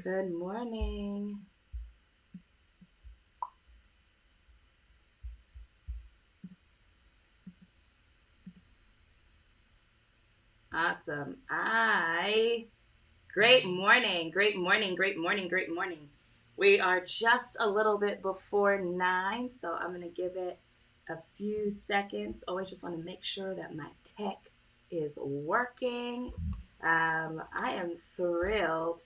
Good morning. Awesome. Great morning. Great morning. Great morning. Great morning. We are just a little bit before 9, so I'm going to give it a few seconds. Always just want to make sure that my tech is working. I am thrilled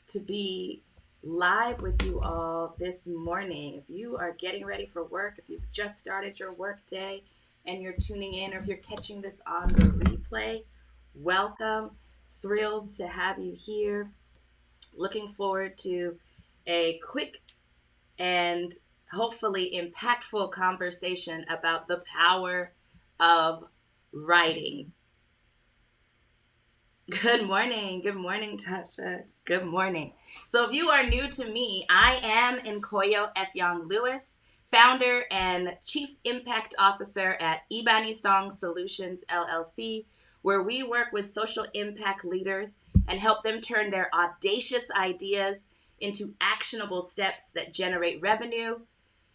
to be live with you all this morning. If you are getting ready for work, if you've just started your work day and you're tuning in, or if you're catching this on the replay, welcome. Thrilled to have you here. Looking forward to a quick and hopefully impactful conversation about the power of writing. Good morning. Good morning, Tasha. Good morning. So, if you are new to me, I am Nkoyo Efyong Lewis, founder and chief impact officer at Ibani Song Solutions LLC, where we work with social impact leaders and help them turn their audacious ideas into actionable steps that generate revenue,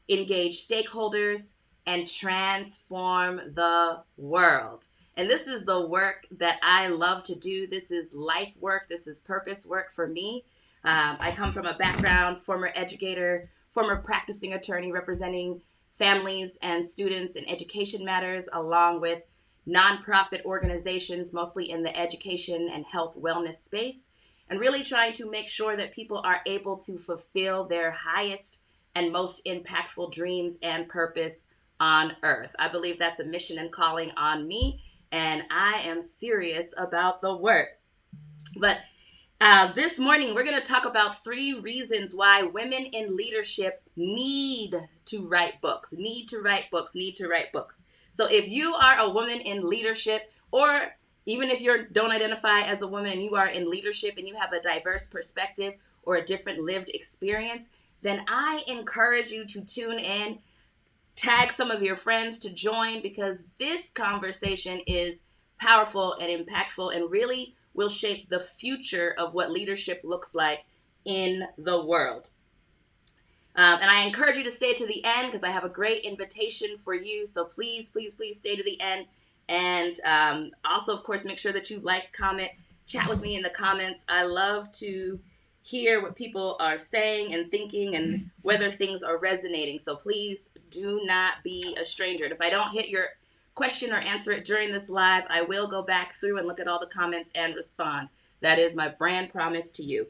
engage stakeholders, and transform the world. And this is the work that I love to do. This is life work. This is purpose work for me. I come from a background, former educator, former practicing attorney representing families and students in education matters, along with nonprofit organizations, mostly in the education and health wellness space, and really trying to make sure that people are able to fulfill their highest and most impactful dreams and purpose on earth. I believe that's a mission and calling on me, and I am serious about the work. But this morning, we're going to talk about 3 reasons why women in leadership need to write books, need to write books, need to write books. So if you are a woman in leadership, or even if you don't identify as a woman and you are in leadership and you have a diverse perspective or a different lived experience, then I encourage you to tune in, tag some of your friends to join, because this conversation is powerful and impactful and really will shape the future of what leadership looks like in the world. And I encourage you to stay to the end because I have a great invitation for you. So please, please, please stay to the end. And also, of course, make sure that you like, comment, chat with me in the comments. I love to hear what people are saying and thinking and whether things are resonating. So please do not be a stranger. And if I don't hit your question or answer it during this live, I will go back through and look at all the comments and respond. That is my brand promise to you.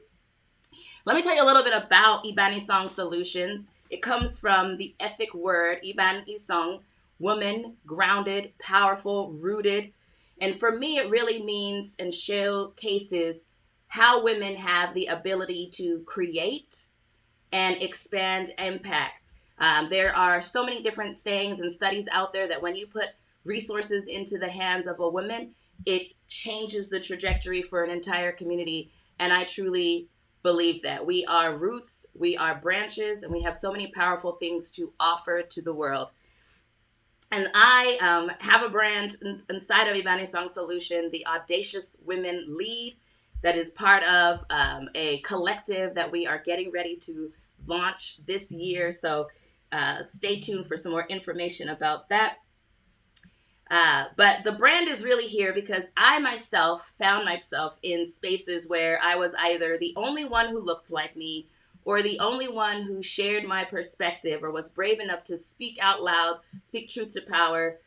Let me tell you a little bit about Ibani Song Solutions. It comes from the Efik word, Ibani Song, woman, grounded, powerful, rooted. And for me, it really means and showcases how women have the ability to create and expand impact. There are so many different sayings and studies out there that when you put resources into the hands of a woman, it changes the trajectory for an entire community. And I truly believe that we are roots, we are branches, and we have so many powerful things to offer to the world. And I have a brand inside of Ibani Song Solution, the Audacious Women Lead, that is part of a collective that we are getting ready to launch this year. So stay tuned for some more information about that. But the brand is really here because I myself found myself in spaces where I was either the only one who looked like me or the only one who shared my perspective or was brave enough to speak out loud, speak truth to power,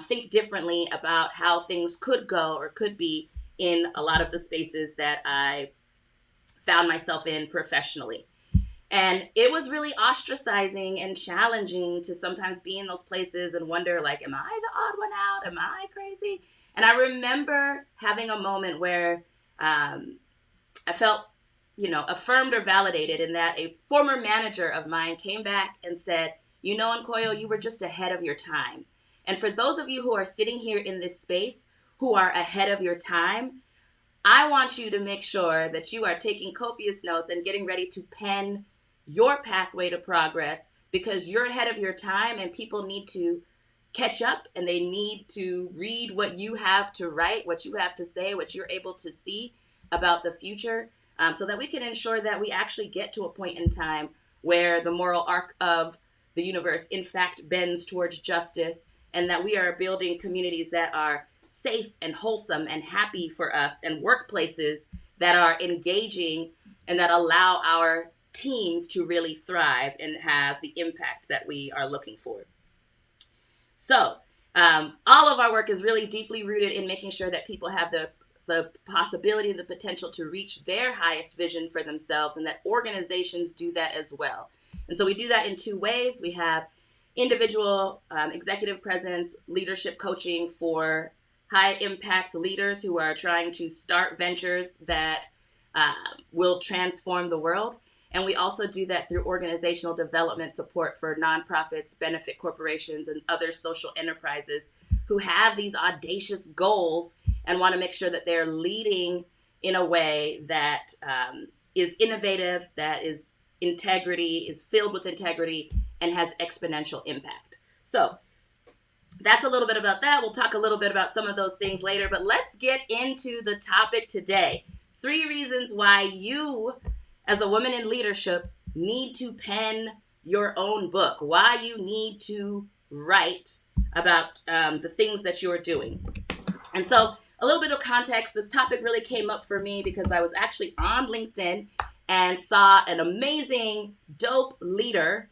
think differently about how things could go or could be in a lot of the spaces that I found myself in professionally. And it was really ostracizing and challenging to sometimes be in those places and wonder, like, am I the odd one out? Am I crazy? And I remember having a moment where I felt, affirmed or validated in that a former manager of mine came back and said, Nkoyo, you were just ahead of your time. And for those of you who are sitting here in this space who are ahead of your time, I want you to make sure that you are taking copious notes and getting ready to pen your pathway to progress, because you're ahead of your time and people need to catch up and they need to read what you have to write, what you have to say, what you're able to see about the future. so that we can ensure that we actually get to a point in time where the moral arc of the universe, in fact, bends towards justice, and that we are building communities that are safe and wholesome and happy for us, and workplaces that are engaging and that allow our teams to really thrive and have the impact that we are looking for. So all of our work is really deeply rooted in making sure that people have the possibility and the potential to reach their highest vision for themselves, and that organizations do that as well. And so we do that in two ways. We have individual executive presence leadership coaching for high impact leaders who are trying to start ventures that will transform the world. And we also do that through organizational development support for nonprofits, benefit corporations, and other social enterprises who have these audacious goals and want to make sure that they're leading in a way that is innovative, that is integrity, is filled with integrity, and has exponential impact. So that's a little bit about that. We'll talk a little bit about some of those things later, but let's get into the topic today. 3 reasons why you, as a woman in leadership, need to pen your own book, why you need to write about the things that you're doing. And so a little bit of context, this topic really came up for me because I was actually on LinkedIn and saw an amazing, dope leader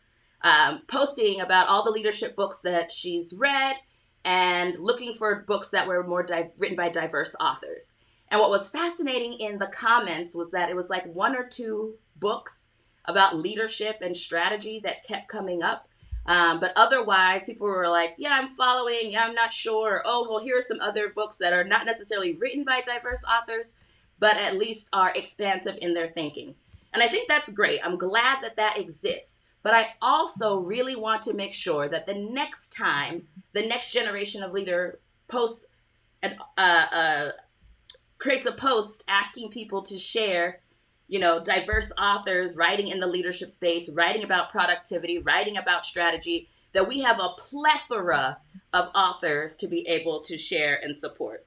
posting about all the leadership books that she's read and looking for books that were more written by diverse authors. And what was fascinating in the comments was that it was like 1 or 2 books about leadership and strategy that kept coming up. But otherwise, people were like, yeah, I'm following, yeah, I'm not sure. Oh, well, here are some other books that are not necessarily written by diverse authors, but at least are expansive in their thinking. And I think that's great. I'm glad that that exists. But I also really want to make sure that the next time the next generation of leader posts and creates a post asking people to share, diverse authors writing in the leadership space, writing about productivity, writing about strategy, that we have a plethora of authors to be able to share and support.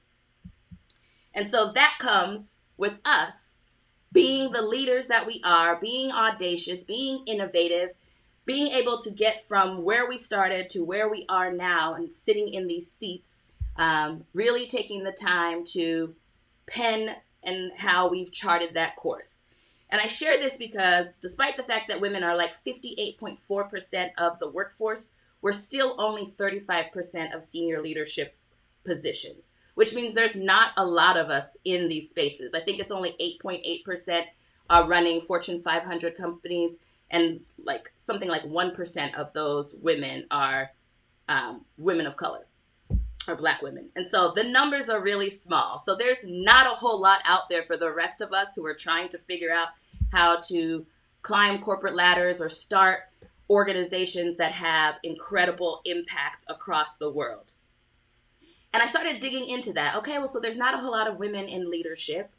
And so that comes with us being the leaders that we are, being audacious, being innovative, being able to get from where we started to where we are now and sitting in these seats, really taking the time to pen and how we've charted that course. And I share this because despite the fact that women are like 58.4% of the workforce, we're still only 35% of senior leadership positions, which means there's not a lot of us in these spaces. I think it's only 8.8% are running Fortune 500 companies, and like something like 1% of those women are women of color or Black women. And so the numbers are really small. So there's not a whole lot out there for the rest of us who are trying to figure out how to climb corporate ladders or start organizations that have incredible impact across the world. And I started digging into that. Okay, well, so there's not a whole lot of women in leadership.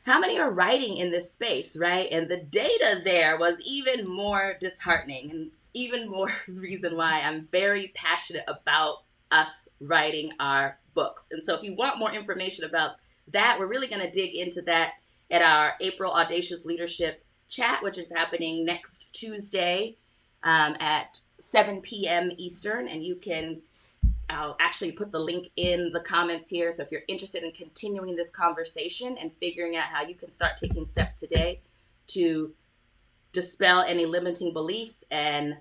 How many are writing in this space, right? And the data there was even more disheartening, and even more reason why I'm very passionate about us writing our books. And so if you want more information about that, we're really going to dig into that at our April Audacious Leadership Chat, which is happening next Tuesday at 7 p.m. Eastern. And I'll actually put the link in the comments here. So if you're interested in continuing this conversation and figuring out how you can start taking steps today to dispel any limiting beliefs and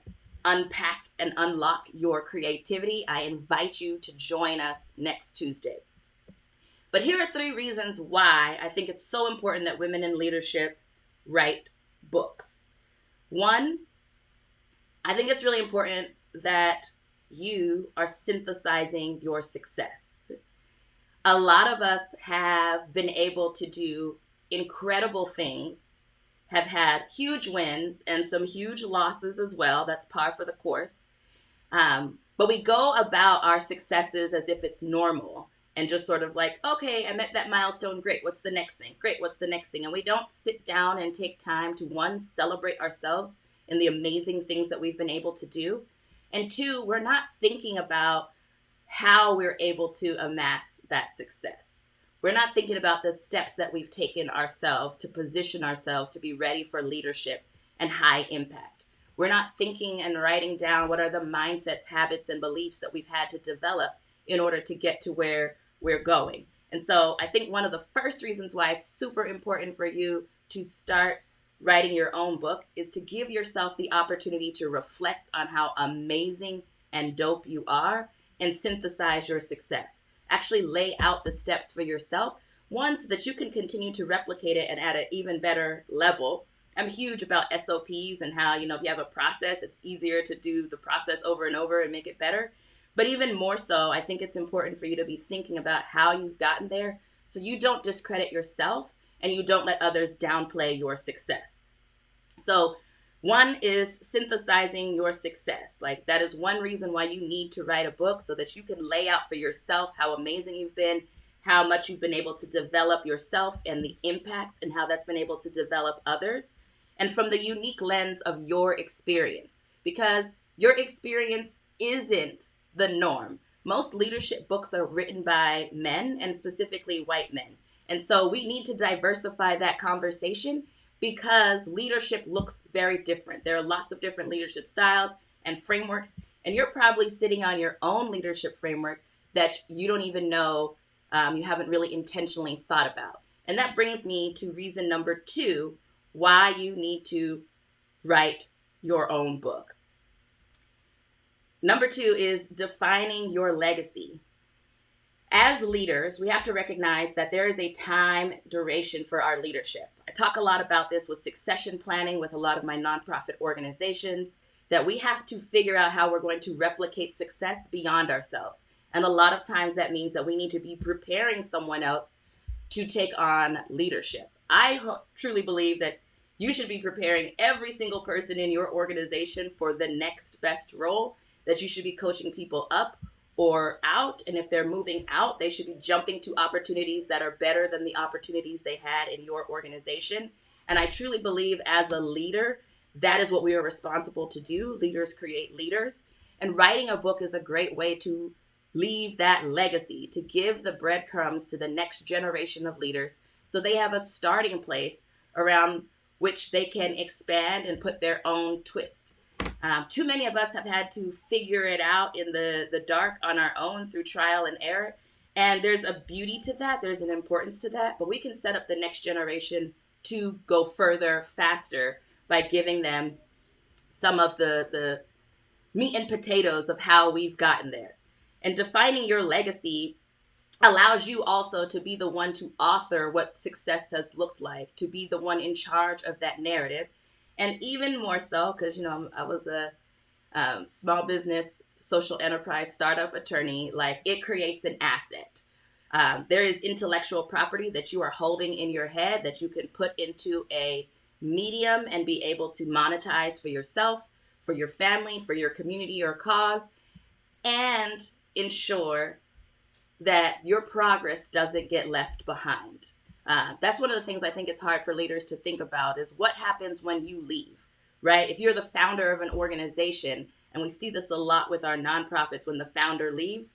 unpack and unlock your creativity, I invite you to join us next Tuesday. But here are 3 reasons why I think it's so important that women in leadership write books. 1, I think it's really important that you are synthesizing your success. A lot of us have been able to do incredible things, have had huge wins and some huge losses as well. That's par for the course. But we go about our successes as if it's normal and just sort of like, okay, I met that milestone. Great. What's the next thing? Great. What's the next thing? And we don't sit down and take time to, 1, celebrate ourselves and the amazing things that we've been able to do. And 2, we're not thinking about how we're able to amass that success. We're not thinking about the steps that we've taken ourselves to position ourselves to be ready for leadership and high impact. We're not thinking and writing down what are the mindsets, habits, and beliefs that we've had to develop in order to get to where we're going. And so I think one of the first reasons why it's super important for you to start writing your own book is to give yourself the opportunity to reflect on how amazing and dope you are and synthesize your success. Actually lay out the steps for yourself, one, so that you can continue to replicate it and at an even better level. I'm huge about SOPs and how, if you have a process, it's easier to do the process over and over and make it better. But even more so, I think it's important for you to be thinking about how you've gotten there so you don't discredit yourself and you don't let others downplay your success. So one is synthesizing your success. Like, that is one reason why you need to write a book, so that you can lay out for yourself how amazing you've been, how much you've been able to develop yourself and the impact and how that's been able to develop others. And from the unique lens of your experience, because your experience isn't the norm. Most leadership books are written by men, and specifically white men. And so we need to diversify that conversation, because leadership looks very different. There are lots of different leadership styles and frameworks, and you're probably sitting on your own leadership framework that you don't even know, you haven't really intentionally thought about. And that brings me to reason number 2, why you need to write your own book. Number 2 is defining your legacy. As leaders, we have to recognize that there is a time duration for our leadership. I talk a lot about this with succession planning with a lot of my nonprofit organizations, that we have to figure out how we're going to replicate success beyond ourselves. And a lot of times that means that we need to be preparing someone else to take on leadership. I truly believe that you should be preparing every single person in your organization for the next best role, that you should be coaching people up or out. And if they're moving out, they should be jumping to opportunities that are better than the opportunities they had in your organization. And I truly believe as a leader, that is what we are responsible to do. Leaders create leaders. And writing a book is a great way to leave that legacy, to give the breadcrumbs to the next generation of leaders so they have a starting place around which they can expand and put their own twist. Too many of us have had to figure it out in the dark on our own through trial and error. And there's a beauty to that. There's an importance to that. But we can set up the next generation to go further, faster, by giving them some of the meat and potatoes of how we've gotten there. And defining your legacy allows you also to be the one to author what success has looked like, to be the one in charge of that narrative. And even more so, because, I was a small business, social enterprise, startup attorney, like, it creates an asset. There is intellectual property that you are holding in your head that you can put into a medium and be able to monetize for yourself, for your family, for your community or cause, and ensure that your progress doesn't get left behind. That's one of the things I think it's hard for leaders to think about, is what happens when you leave, right? If you're the founder of an organization, and we see this a lot with our nonprofits, when the founder leaves,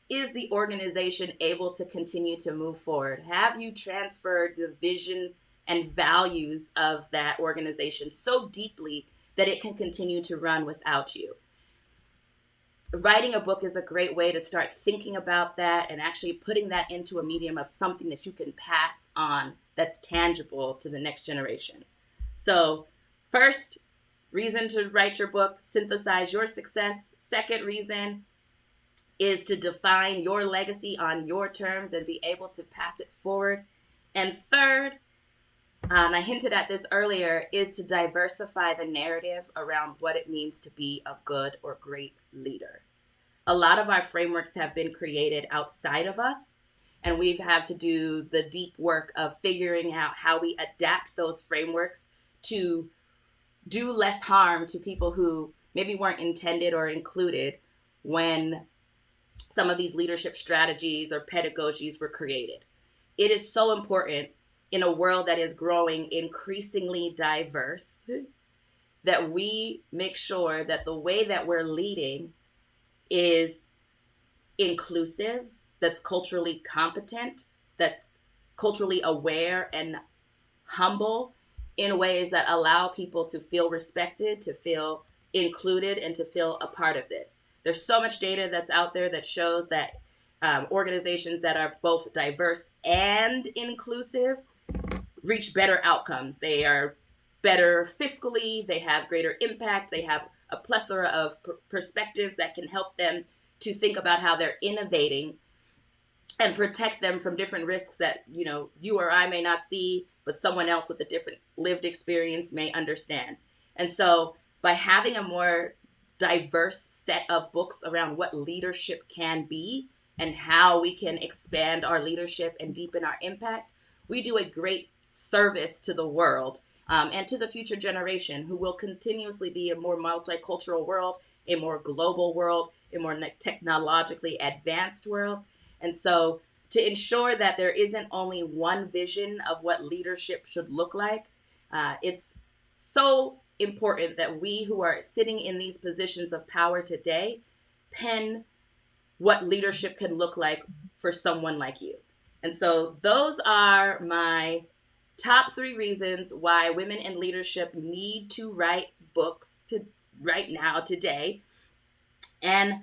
is the organization able to continue to move forward? Have you transferred the vision and values of that organization so deeply that it can continue to run without you? Writing a book is a great way to start thinking about that and actually putting that into a medium of something that you can pass on that's tangible to the next generation. So, first reason to write your book, synthesize your success. Second reason is to define your legacy on your terms and be able to pass it forward. And third, I hinted at this earlier, is to diversify the narrative around what it means to be a good or great leader. A lot of our frameworks have been created outside of us, and we've had to do the deep work of figuring out how we adapt those frameworks to do less harm to people who maybe weren't intended or included when some of these leadership strategies or pedagogies were created. It is so important in a world that is growing increasingly diverse that we make sure that the way that we're leading is inclusive, that's culturally competent, that's culturally aware and humble in ways that allow people to feel respected, to feel included, and to feel a part of this. There's so much data that's out there that shows that organizations that are both diverse and inclusive reach better outcomes. They are better fiscally, they have greater impact, they have a plethora of perspectives that can help them to think about how they're innovating and protect them from different risks that, you or I may not see, but someone else with a different lived experience may understand. And so by having a more diverse set of books around what leadership can be and how we can expand our leadership and deepen our impact, we do a great service to the world and to the future generation, who will continuously be a more multicultural world, a more global world, a more technologically advanced world. And so to ensure that there isn't only one vision of what leadership should look like, it's so important that we who are sitting in these positions of power today pen what leadership can look like for someone like you. And so those are my top 3 reasons why women in leadership need to write books right now, today. And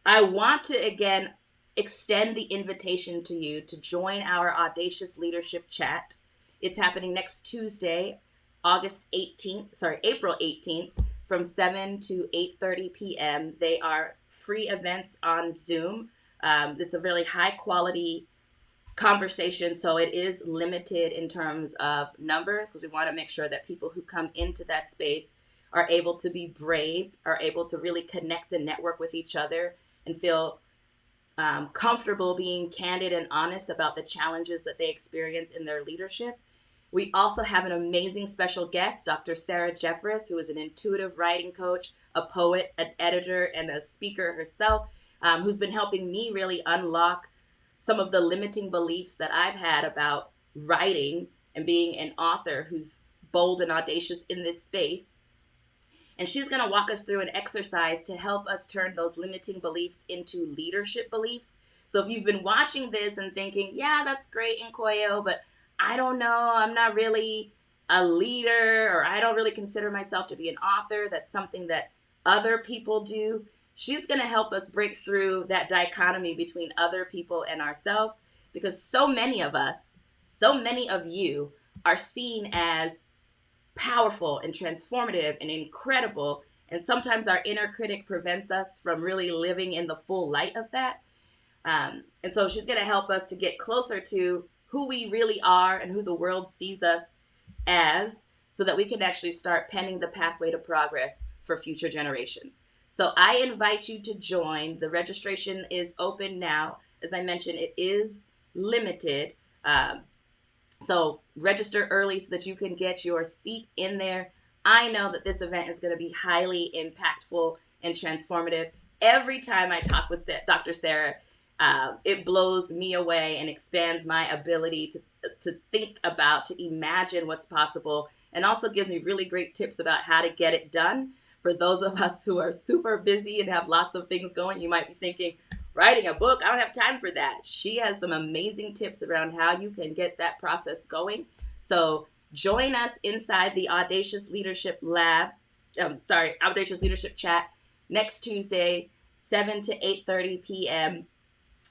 I want to, again, extend the invitation to you to join our Audacious Leadership Chat. It's happening next Tuesday, April 18th from 7 to 8:30 p.m. They are free events on Zoom. It's a really high quality conversation, so it is limited in terms of numbers, because we want to make sure that people who come into that space are able to be brave, are able to really connect and network with each other and feel comfortable being candid and honest about the challenges that they experience in their leadership. We also have an amazing special guest, Dr. Sarah Jeffress, who is an intuitive writing coach, a poet, an editor, and a speaker herself, who's been helping me really unlock some of the limiting beliefs that I've had about writing and being an author who's bold and audacious in this space. And she's going to walk us through an exercise to help us turn those limiting beliefs into leadership beliefs. So if you've been watching this and thinking, yeah, that's great, Nkoyo, but I don't know, I'm not really a leader, or I don't really consider myself to be an author, that's something that other people do. She's going to help us break through that dichotomy between other people and ourselves, because so many of us, so many of you are seen as powerful and transformative and incredible. And sometimes our inner critic prevents us from really living in the full light of that. And so she's going to help us to get closer to who we really are and who the world sees us as, so that we can actually start penning the pathway to progress for future generations. So I invite you to join. The registration is open now. As I mentioned, it is limited. So register early so that you can get your seat in there. I know that this event is going to be highly impactful and transformative. Every time I talk with Dr. Sarah, it blows me away and expands my ability to think about, to imagine what's possible, and also gives me really great tips about how to get it done. For those of us who are super busy and have lots of things going, you might be thinking, writing a book, I don't have time for that. She has some amazing tips around how you can get that process going. So join us inside the Audacious Leadership Audacious Leadership Chat next Tuesday, 7 to 8:30 p.m.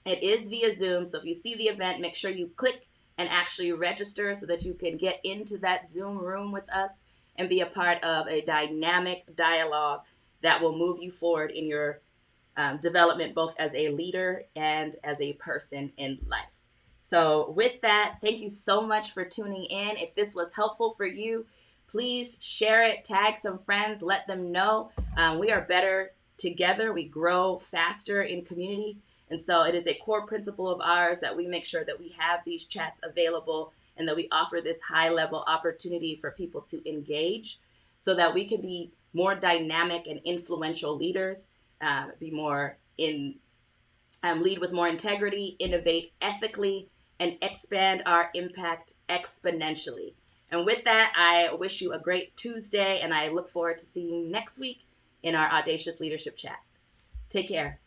It is via Zoom, so if you see the event, make sure you click and actually register so that you can get into that Zoom room with us and be a part of a dynamic dialogue that will move you forward in your development, both as a leader and as a person in life. So with that, thank you so much for tuning in. If this was helpful for you, please share it, tag some friends, let them know. We are better together. We grow faster in community. And so it is a core principle of ours that we make sure that we have these chats available and that we offer this high-level opportunity for people to engage so that we can be more dynamic and influential leaders, lead with more integrity, innovate ethically, and expand our impact exponentially. And with that, I wish you a great Tuesday, and I look forward to seeing you next week in our Audacious Leadership Chat. Take care.